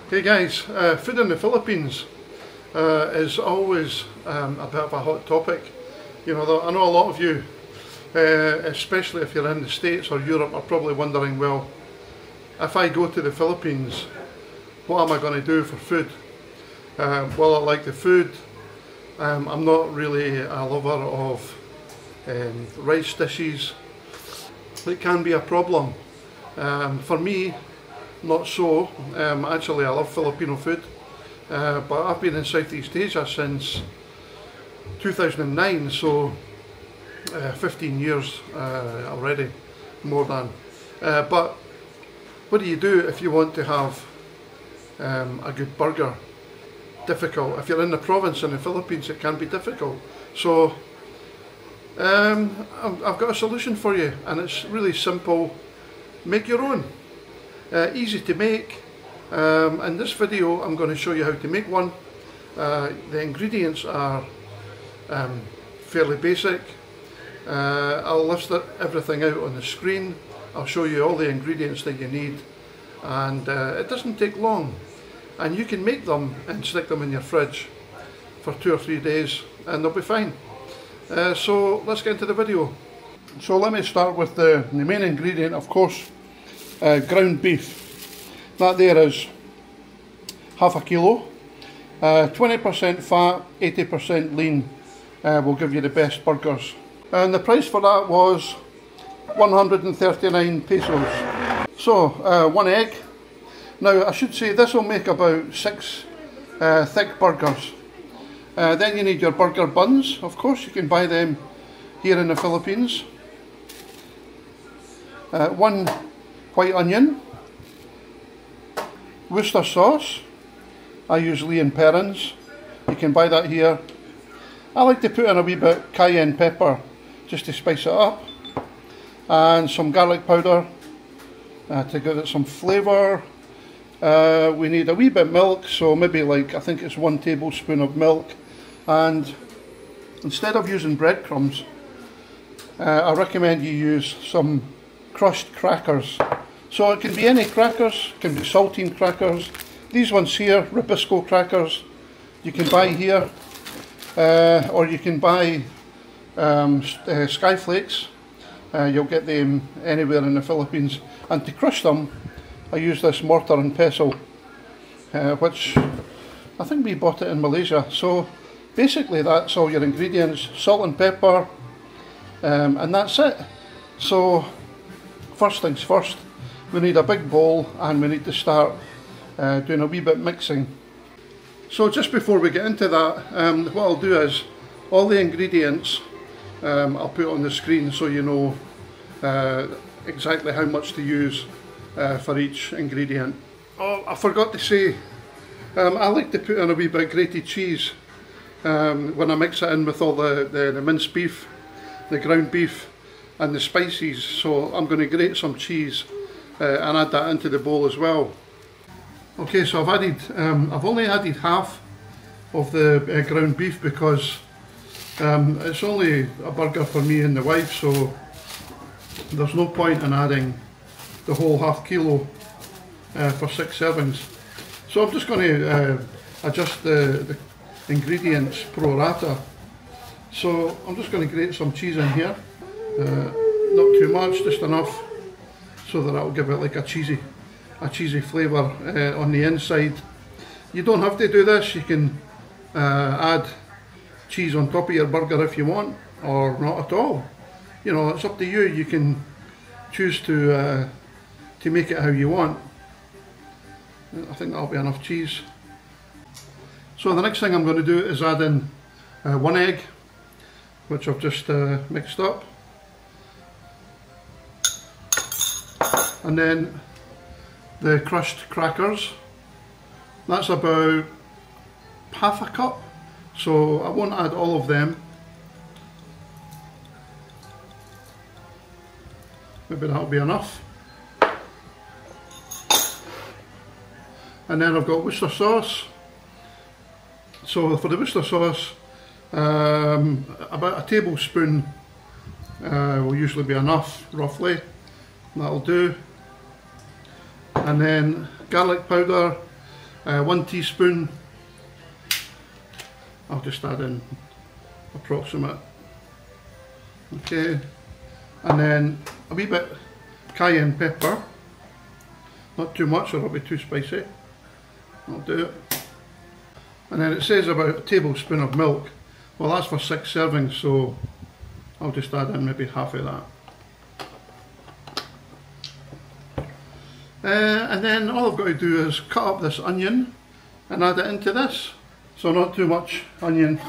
Hey guys, food in the Philippines is always a bit of a hot topic. You know, I know a lot of you, especially if you're in the States or Europe, are probably wondering, well, if I go to the Philippines, what am I going to do for food? Well, I like the food. I'm not really a lover of rice dishes. It can be a problem. For me, not so. Actually, I love Filipino food, but I've been in Southeast Asia since 2009, so 15 years already, more than. But what do you do if you want to have a good burger? Difficult. If you're in the province in the Philippines, it can be difficult. So I've got a solution for you, and it's really simple. Make your own. Easy to make. In this video I'm going to show you how to make one. The ingredients are fairly basic. I'll list everything out on the screen. I'll show you all the ingredients that you need, and it doesn't take long, and you can make them and stick them in your fridge for 2 or 3 days and they'll be fine. So let's get into the video. So let me start with the main ingredient, of course. Ground beef. That there is half a kilo, 20% fat, 80% lean, will give you the best burgers. And the price for that was 139 pesos. So 1 egg. Now I should say this will make about 6 thick burgers. Then you need your burger buns. Of course, you can buy them here in the Philippines. 1 white onion, Worcestershire sauce. I use Lee & Perrins. You can buy that here. I like to put in a wee bit cayenne pepper just to spice it up, and some garlic powder to give it some flavour. We need a wee bit of milk, so maybe like, I think it's 1 tablespoon of milk. And instead of using breadcrumbs, I recommend you use some crushed crackers. So it can be any crackers, it can be saltine crackers. These ones here, Ribisco crackers, you can buy here, or you can buy Skyflakes. You'll get them anywhere in the Philippines. And to crush them, I use this mortar and pestle, which I think we bought it in Malaysia. So basically that's all your ingredients, salt and pepper, and that's it. So first things first, we need a big bowl, and we need to start doing a wee bit mixing. So just before we get into that, what I'll do is all the ingredients I'll put on the screen so you know exactly how much to use for each ingredient. Oh, I forgot to say, I like to put in a wee bit of grated cheese when I mix it in with all the minced beef, the ground beef and the spices. So I'm going to grate some cheese and add that into the bowl as well. Okay, so I've only added half of the ground beef because it's only a burger for me and the wife, so there's no point in adding the whole half kilo for 6 servings. So I'm just going to adjust the ingredients pro rata. So I'm just going to grate some cheese in here, not too much, just enough, so that will give it like a cheesy flavour on the inside. You don't have to do this. You can add cheese on top of your burger if you want, or not at all. You know, it's up to you. You can choose to make it how you want. I think that'll be enough cheese. So the next thing I'm going to do is add in 1 egg, which I've just mixed up, and then the crushed crackers. That's about half a cup, so I won't add all of them. Maybe that'll be enough. And then I've got Worcester sauce. So for the Worcester sauce, about a tablespoon will usually be enough, roughly. That'll do. And then garlic powder, 1 teaspoon. I'll just add in approximate. Okay, and then a wee bit cayenne pepper. Not too much or it'll be too spicy. I'll do it. And then it says about a tablespoon of milk. Well, that's for 6 servings, so I'll just add in maybe half of that. And then all I've got to do is cut up this onion and add it into this. So not too much onion.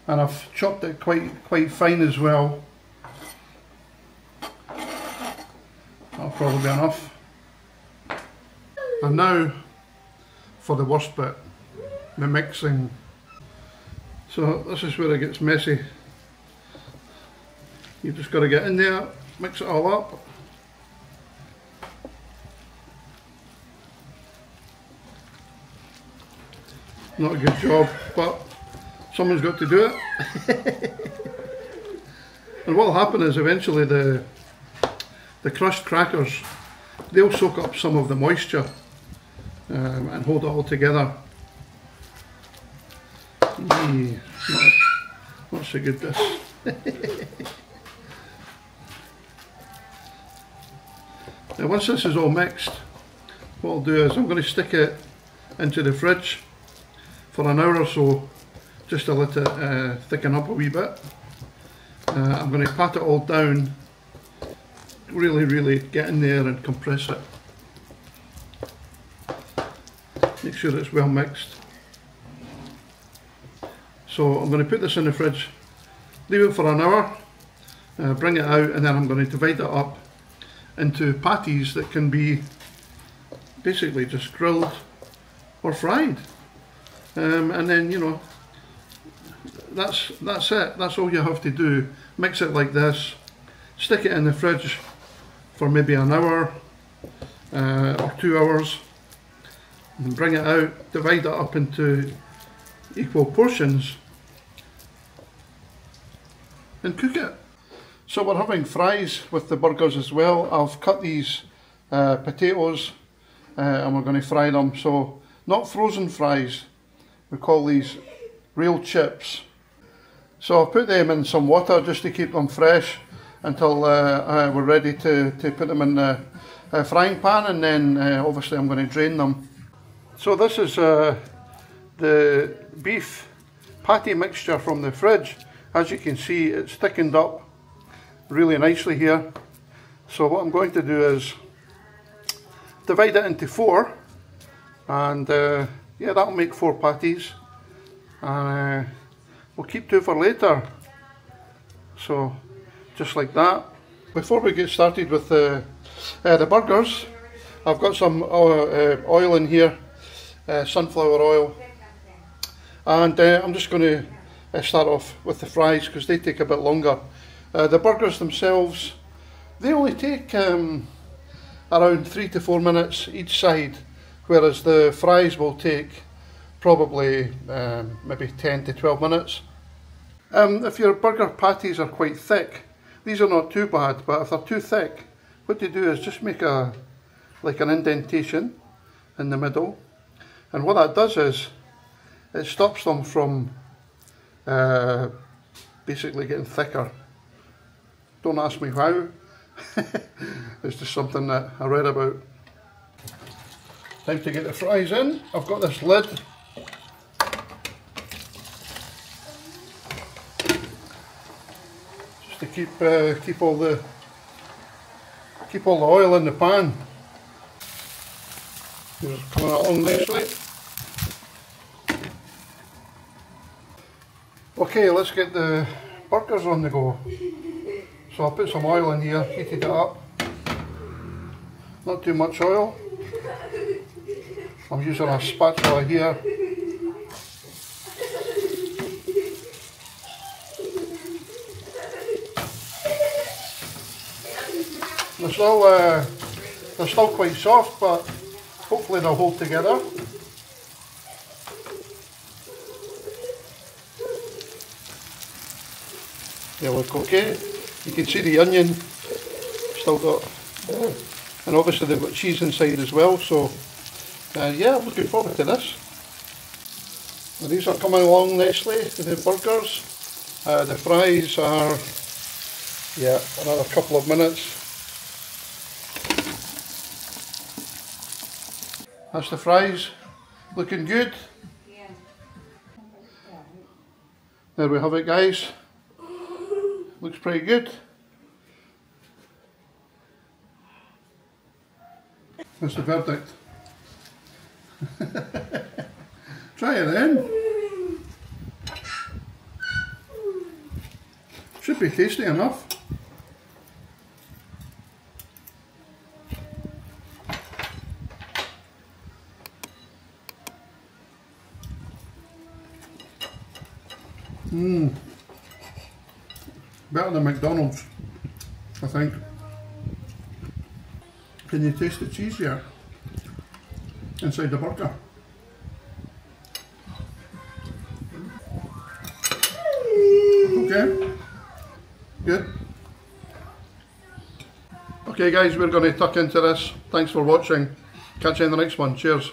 And I've chopped it quite fine as well. That'll probably be enough. And now for the worst bit, the mixing. So this is where it gets messy. You've just got to get in there, mix it all up. Not a good job, but someone's got to do it. And what will happen is eventually the crushed crackers, they'll soak up some of the moisture and hold it all together. Not so good this. Now once this is all mixed, what I'll do is I'm going to stick it into the fridge for an hour or so, just to let it thicken up a wee bit. I'm going to pat it all down, really get in there and compress it. Make sure it's well mixed. So I'm going to put this in the fridge, leave it for an hour, bring it out, and then I'm going to divide it up into patties that can be basically just grilled or fried. And then, you know, that's it. That's all you have to do. Mix it like this, stick it in the fridge for maybe an hour or 2 hours, and bring it out, divide it up into equal portions and cook it. So we're having fries with the burgers as well. I've cut these potatoes and we're going to fry them. So not frozen fries, we call these real chips. So I've put them in some water just to keep them fresh until we're ready to put them in the frying pan, and then obviously I'm going to drain them. So this is the beef patty mixture from the fridge. As you can see, it's thickened up really nicely here. So what I'm going to do is divide it into 4, and yeah, that'll make 4 patties, and we'll keep 2 for later. So just like that. Before we get started with the burgers, I've got some oil in here, sunflower oil, and I'm just going to start off with the fries because they take a bit longer. The burgers themselves, they only take around 3 to 4 minutes each side, whereas the fries will take probably maybe 10 to 12 minutes. If your burger patties are quite thick, these are not too bad, but if they're too thick, what you do is just make like an indentation in the middle, and what that does is it stops them from basically getting thicker. Don't ask me how. It's just something that I read about. Time to get the fries in. I've got this lid. Just to keep all the oil in the pan. It's coming along nicely. Okay, let's get the burgers on the go. So I'll put some oil in here, heated it up. Not too much oil. I'm using a spatula here. They're still quite soft, but hopefully they'll hold together. They look okay. You can see the onion still got, and obviously they've got cheese inside as well, so Yeah, I'm looking forward to this. And these are coming along nicely, the burgers. The fries are, yeah, another couple of minutes. That's the fries, looking good. There we have it, guys. Looks pretty good. What's the verdict? Try it then. Should be tasty enough. Better than McDonald's, I think. Can you taste the cheese here inside the burger? Okay, good. Okay guys, we're going to tuck into this. Thanks for watching. Catch you in the next one. Cheers.